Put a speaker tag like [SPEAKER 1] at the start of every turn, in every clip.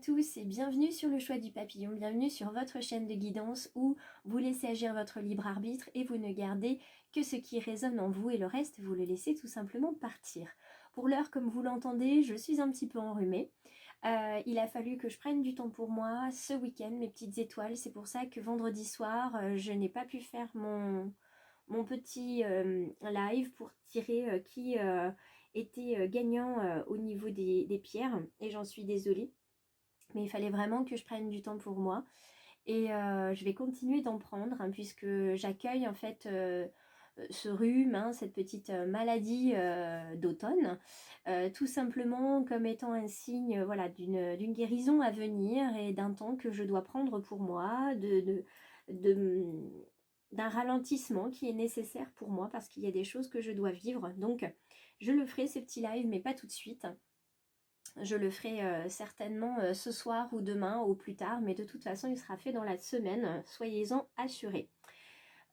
[SPEAKER 1] tous et bienvenue sur le choix du papillon, bienvenue sur votre chaîne de guidance où vous laissez agir votre libre arbitre et vous ne gardez que ce qui résonne en vous et le reste vous le laissez tout simplement partir. Pour l'heure, comme vous l'entendez, je suis un petit peu enrhumée. Il a fallu que je prenne du temps pour moi ce week-end, mes petites étoiles, c'est pour ça que vendredi soir je n'ai pas pu faire mon petit live pour tirer qui était gagnant au niveau des pierres et j'en suis désolée. Mais il fallait vraiment que je prenne du temps pour moi. Et je vais continuer d'en prendre puisque j'accueille en fait ce rhume, cette petite maladie d'automne, tout simplement comme étant un signe voilà, d'une guérison à venir et d'un temps que je dois prendre pour moi, d'un ralentissement qui est nécessaire pour moi parce qu'il y a des choses que je dois vivre. Donc je le ferai ce petit live mais pas tout de suite. Je le ferai certainement ce soir ou demain ou plus tard, mais de toute façon il sera fait dans la semaine, soyez-en assurés.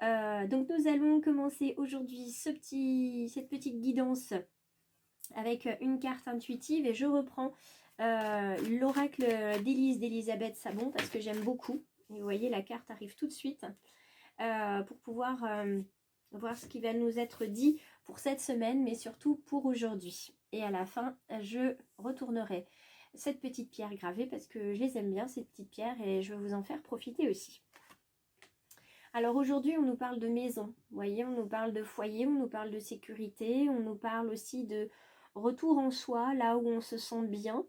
[SPEAKER 1] Donc nous allons commencer aujourd'hui cette petite guidance avec une carte intuitive et je reprends l'oracle d'Elisabeth Sabon parce que j'aime beaucoup. Et vous voyez la carte arrive tout de suite pour pouvoir voir ce qui va nous être dit pour cette semaine mais surtout pour aujourd'hui. Et à la fin, je retournerai cette petite pierre gravée parce que je les aime bien, ces petites pierres, et je vais vous en faire profiter aussi. Alors aujourd'hui, on nous parle de maison. Vous voyez, on nous parle de foyer, on nous parle de sécurité, on nous parle aussi de retour en soi, là où on se sent bien.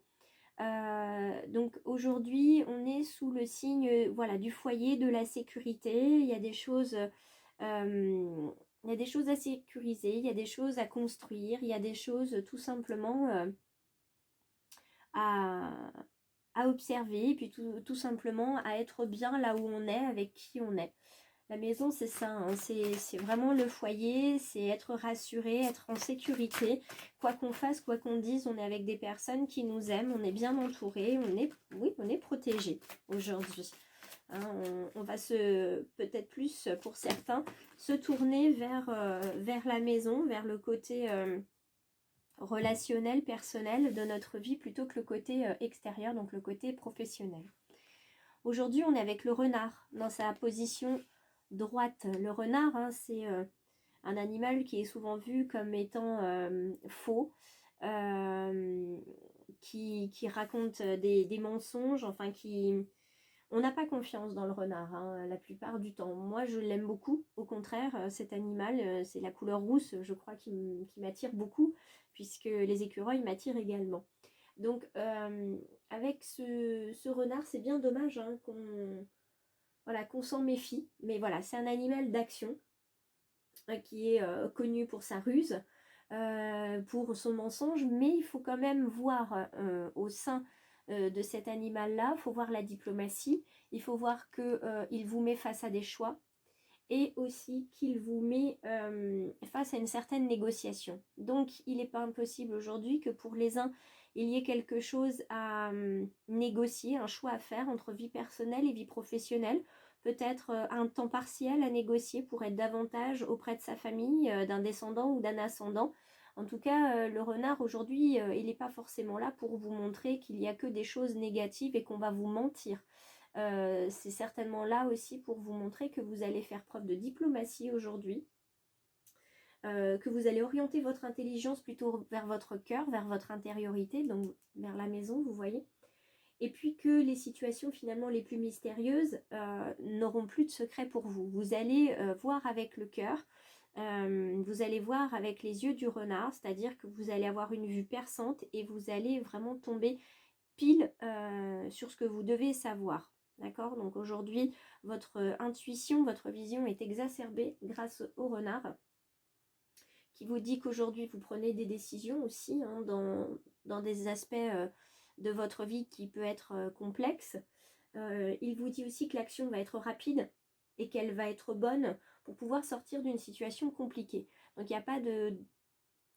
[SPEAKER 1] Donc aujourd'hui, on est sous le signe voilà, du foyer, de la sécurité. Il y a des choses... il y a des choses à sécuriser, il y a des choses à construire, il y a des choses tout simplement à observer, et puis tout simplement à être bien là où on est, avec qui on est. La maison, c'est ça, c'est vraiment le foyer, c'est être rassuré, être en sécurité. Quoi qu'on fasse, quoi qu'on dise, on est avec des personnes qui nous aiment, on est bien entouré, on est protégé aujourd'hui. On va peut-être plus pour certains se tourner vers la maison, vers le côté relationnel, personnel de notre vie plutôt que le côté extérieur, donc le côté professionnel. Aujourd'hui, on est avec le renard dans sa position droite. Le renard, c'est un animal qui est souvent vu comme étant faux, qui raconte des mensonges, enfin qui... On n'a pas confiance dans le renard la plupart du temps. Moi, je l'aime beaucoup. Au contraire, cet animal, c'est la couleur rousse, je crois, qui m'attire beaucoup, puisque les écureuils m'attirent également. Donc, avec ce renard, c'est bien dommage qu'on s'en méfie. Mais voilà, c'est un animal d'action qui est connu pour sa ruse, pour son mensonge, mais il faut quand même voir au sein de cet animal-là, il faut voir la diplomatie, il faut voir qu'il vous met face à des choix et aussi qu'il vous met face à une certaine négociation. Donc il n'est pas impossible aujourd'hui que pour les uns, il y ait quelque chose à négocier, un choix à faire entre vie personnelle et vie professionnelle, peut-être un temps partiel à négocier pour être davantage auprès de sa famille, d'un descendant ou d'un ascendant. En tout cas, le renard aujourd'hui, il n'est pas forcément là pour vous montrer qu'il n'y a que des choses négatives et qu'on va vous mentir. C'est certainement là aussi pour vous montrer que vous allez faire preuve de diplomatie aujourd'hui, que vous allez orienter votre intelligence plutôt vers votre cœur, vers votre intériorité, donc vers la maison, vous voyez. Et puis que les situations finalement les plus mystérieuses n'auront plus de secret pour vous. Vous allez voir avec le cœur, vous allez voir avec les yeux du renard, c'est-à-dire que vous allez avoir une vue perçante et vous allez vraiment tomber pile sur ce que vous devez savoir. D'accord? Donc aujourd'hui, votre intuition, votre vision est exacerbée grâce au renard qui vous dit qu'aujourd'hui vous prenez des décisions aussi dans des aspects de votre vie qui peut être complexe. Il vous dit aussi que l'action va être rapide et qu'elle va être bonne pour pouvoir sortir d'une situation compliquée. Donc il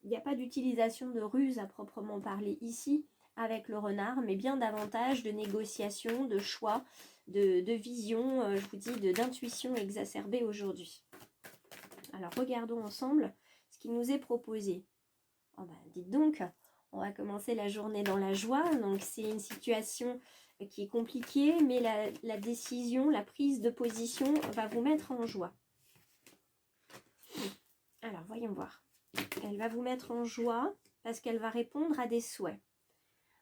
[SPEAKER 1] n'y a pas d'utilisation de ruse à proprement parler ici avec le renard, mais bien davantage de négociation, de choix, de vision, je vous dis, d'intuition exacerbée aujourd'hui. Alors regardons ensemble ce qui nous est proposé. Oh ben, dites donc, On va commencer la journée dans la joie. Donc c'est une situation qui est compliquée, mais la décision, la prise de position va vous mettre en joie. Alors, voyons voir. Elle va vous mettre en joie parce qu'elle va répondre à des souhaits.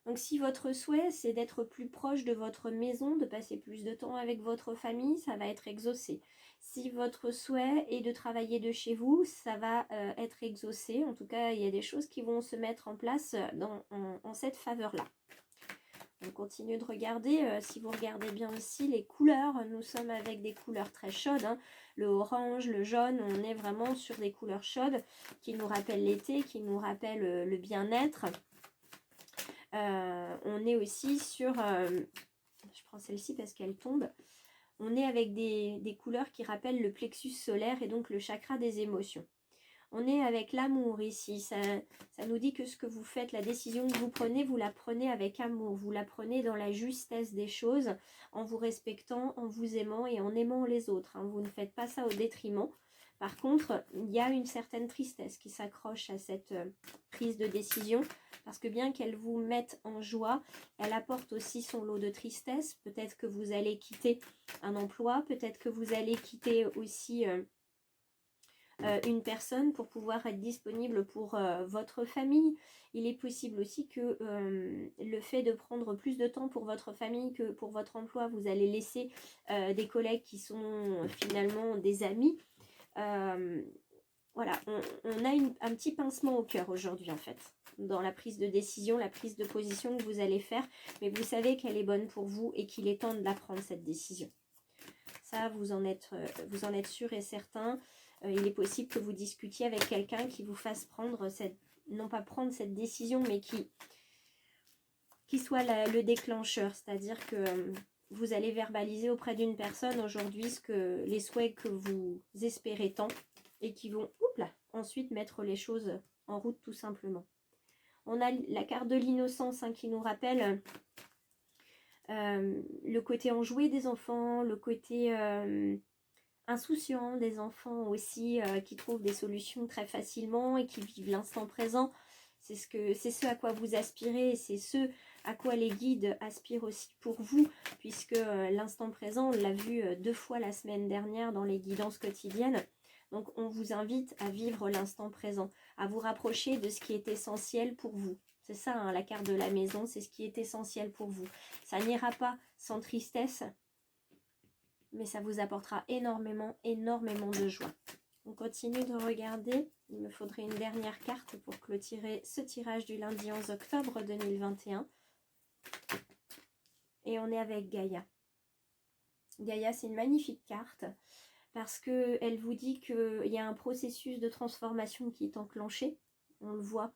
[SPEAKER 1] Donc si votre souhait, c'est d'être plus proche de votre maison, de passer plus de temps avec votre famille, ça va être exaucé. Si votre souhait est de travailler de chez vous, ça va être exaucé. En tout cas, il y a des choses qui vont se mettre en place en cette faveur-là. On continue de regarder. Si vous regardez bien aussi les couleurs, nous sommes avec des couleurs très chaudes. Hein. Le orange, le jaune, on est vraiment sur des couleurs chaudes qui nous rappellent l'été, qui nous rappellent le bien-être. On est aussi sur, je prends celle-ci parce qu'elle tombe, on est avec des couleurs qui rappellent le plexus solaire et donc le chakra des émotions. On est avec l'amour ici, ça nous dit que ce que vous faites, la décision que vous la prenez avec amour, vous la prenez dans la justesse des choses, en vous respectant, en vous aimant et en aimant les autres. Hein. Vous ne faites pas ça au détriment. Par contre, il y a une certaine tristesse qui s'accroche à cette prise de décision, parce que bien qu'elle vous mette en joie, elle apporte aussi son lot de tristesse. Peut-être que vous allez quitter un emploi, peut-être que vous allez quitter aussi une personne pour pouvoir être disponible pour votre famille. Il est possible aussi que le fait de prendre plus de temps pour votre famille que pour votre emploi, vous allez laisser des collègues qui sont finalement des amis. Voilà, on a un petit pincement au cœur aujourd'hui en fait, dans la prise de décision, la prise de position que vous allez faire, mais vous savez qu'elle est bonne pour vous et qu'il est temps de la prendre cette décision. Ça, vous en êtes sûr et certain. Il est possible que vous discutiez avec quelqu'un qui vous fasse prendre non pas prendre cette décision, mais qui soit le déclencheur, c'est-à-dire que vous allez verbaliser auprès d'une personne aujourd'hui les souhaits que vous espérez tant et qui vont ensuite mettre les choses en route tout simplement. On a la carte de l'innocence qui nous rappelle le côté enjoué des enfants, le côté insouciant des enfants aussi qui trouvent des solutions très facilement et qui vivent l'instant présent. C'est ce à quoi vous aspirez et c'est ce à quoi les guides aspirent aussi pour vous, puisque l'instant présent, on l'a vu 2 fois la semaine dernière dans les guidances quotidiennes. Donc on vous invite à vivre l'instant présent, à vous rapprocher de ce qui est essentiel pour vous. C'est ça, hein, la carte de la maison, c'est ce qui est essentiel pour vous. Ça n'ira pas sans tristesse, mais ça vous apportera énormément, énormément de joie. On continue de regarder. Il me faudrait une dernière carte pour clôturer ce tirage du lundi 11 octobre 2021. Et on est avec Gaïa. Gaïa, c'est une magnifique carte parce qu'elle vous dit qu'il y a un processus de transformation qui est enclenché. On le voit,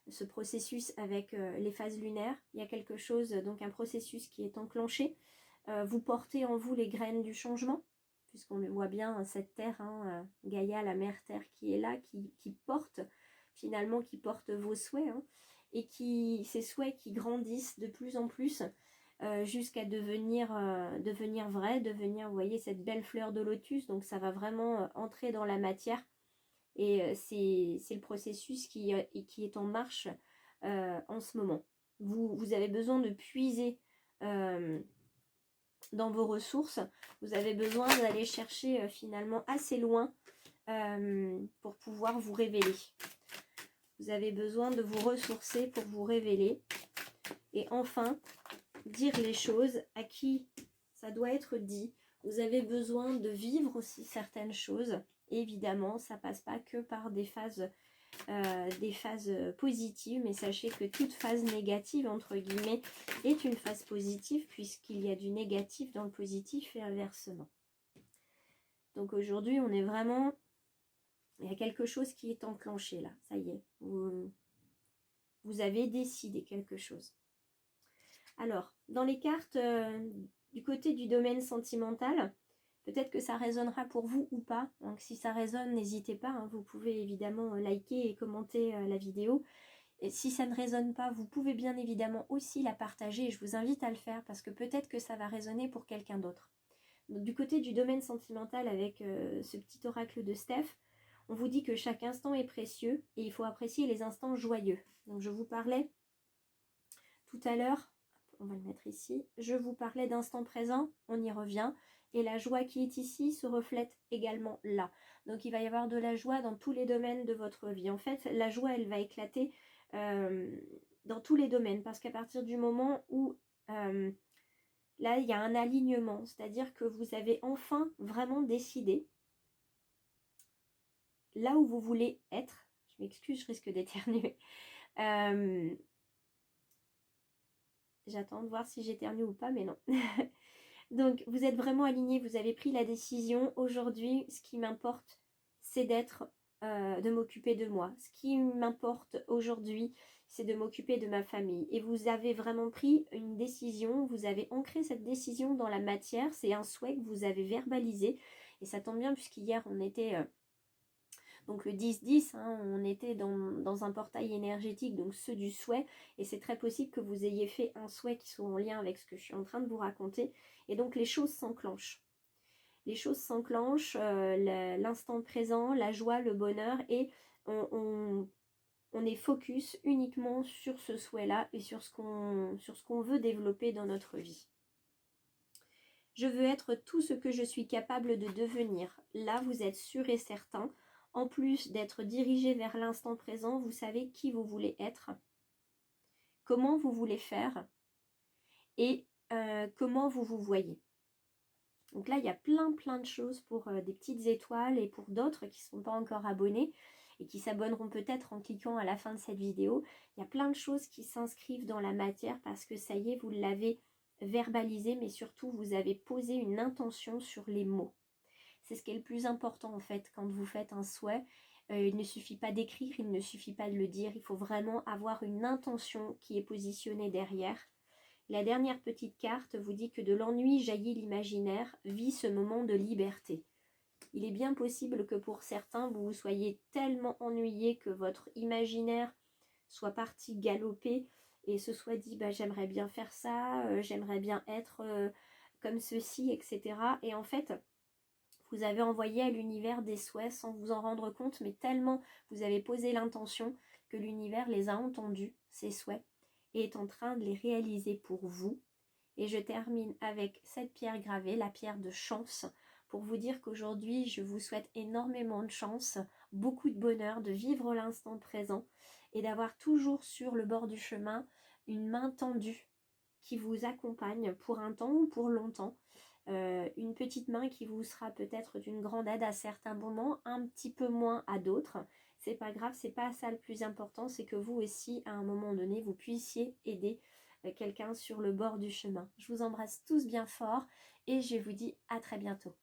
[SPEAKER 1] ce processus avec les phases lunaires. Il y a quelque chose, donc un processus qui est enclenché. Vous portez en vous les graines du changement, puisqu'on le voit bien, cette terre, hein, Gaïa, la mère terre qui est là, qui porte, finalement, qui porte vos souhaits, hein, et ces souhaits qui grandissent de plus en plus, jusqu'à devenir vrai, devenir, vous voyez, cette belle fleur de lotus. Donc ça va vraiment entrer dans la matière, et c'est le processus qui est en marche en ce moment. Vous avez besoin de puiser dans vos ressources, vous avez besoin d'aller chercher finalement assez loin pour pouvoir vous révéler. Vous avez besoin de vous ressourcer pour vous révéler. Et enfin, dire les choses à qui ça doit être dit. Vous avez besoin de vivre aussi certaines choses. Évidemment, ça passe pas que par des phases positives, mais sachez que toute phase négative, entre guillemets, est une phase positive, puisqu'il y a du négatif dans le positif et inversement. Donc aujourd'hui, on est vraiment... Il y a quelque chose qui est enclenché là, ça y est. Vous avez décidé quelque chose. Alors, dans les cartes du côté du domaine sentimental, peut-être que ça résonnera pour vous ou pas. Donc si ça résonne, n'hésitez pas, hein, vous pouvez évidemment liker et commenter la vidéo. Et si ça ne résonne pas, vous pouvez bien évidemment aussi la partager, et je vous invite à le faire parce que peut-être que ça va résonner pour quelqu'un d'autre. Du côté du domaine sentimental, avec ce petit oracle de Steph, On vous dit que chaque instant est précieux et il faut apprécier les instants joyeux. Donc je vous parlais tout à l'heure, on va le mettre ici, je vous parlais d'instant présent, on y revient. Et la joie qui est ici se reflète également là. Donc il va y avoir de la joie dans tous les domaines de votre vie. En fait, la joie, elle va éclater dans tous les domaines. Parce qu'à partir du moment où là, il y a un alignement. C'est-à-dire que vous avez enfin vraiment décidé là où vous voulez être. Je m'excuse, je risque d'éternuer. J'attends de voir si j'éternue ou pas, mais non. Donc, vous êtes vraiment aligné, vous avez pris la décision. Aujourd'hui, ce qui m'importe, c'est de m'occuper de moi. Ce qui m'importe aujourd'hui, c'est de m'occuper de ma famille. Et vous avez vraiment pris une décision, vous avez ancré cette décision dans la matière. C'est un souhait que vous avez verbalisé. Et ça tombe bien puisqu'hier, on était... donc le 10-10, hein, on était dans un portail énergétique, donc ceux du souhait, et c'est très possible que vous ayez fait un souhait qui soit en lien avec ce que je suis en train de vous raconter, et donc les choses s'enclenchent. Les choses s'enclenchent, l'instant présent, la joie, le bonheur, et on est focus uniquement sur ce souhait-là et sur ce qu'on veut développer dans notre vie. Je veux être tout ce que je suis capable de devenir. Là, vous êtes sûr et certain. En plus d'être dirigé vers l'instant présent, vous savez qui vous voulez être, comment vous voulez faire et comment vous vous voyez. Donc là, il y a plein de choses pour des petites étoiles et pour d'autres qui ne sont pas encore abonnés et qui s'abonneront peut-être en cliquant à la fin de cette vidéo. Il y a plein de choses qui s'inscrivent dans la matière parce que ça y est, vous l'avez verbalisé, mais surtout, vous avez posé une intention sur les mots. C'est ce qui est le plus important en fait quand vous faites un souhait. Il ne suffit pas d'écrire, il ne suffit pas de le dire. Il faut vraiment avoir une intention qui est positionnée derrière. La dernière petite carte vous dit que de l'ennui jaillit l'imaginaire, vit ce moment de liberté. Il est bien possible que pour certains, vous vous soyez tellement ennuyé que votre imaginaire soit parti galoper et se soit dit bah, j'aimerais bien faire ça, j'aimerais bien être comme ceci, etc. Et en fait, vous avez envoyé à l'univers des souhaits sans vous en rendre compte, mais tellement vous avez posé l'intention que l'univers les a entendus, ces souhaits, et est en train de les réaliser pour vous. Et je termine avec cette pierre gravée, la pierre de chance, pour vous dire qu'aujourd'hui, je vous souhaite énormément de chance, beaucoup de bonheur, de vivre l'instant présent et d'avoir toujours sur le bord du chemin une main tendue qui vous accompagne pour un temps ou pour longtemps. Une petite main qui vous sera peut-être d'une grande aide à certains moments, un petit peu moins à d'autres. C'est pas grave, c'est pas ça le plus important, c'est que vous aussi, à un moment donné, vous puissiez aider quelqu'un sur le bord du chemin. Je vous embrasse tous bien fort et je vous dis à très bientôt.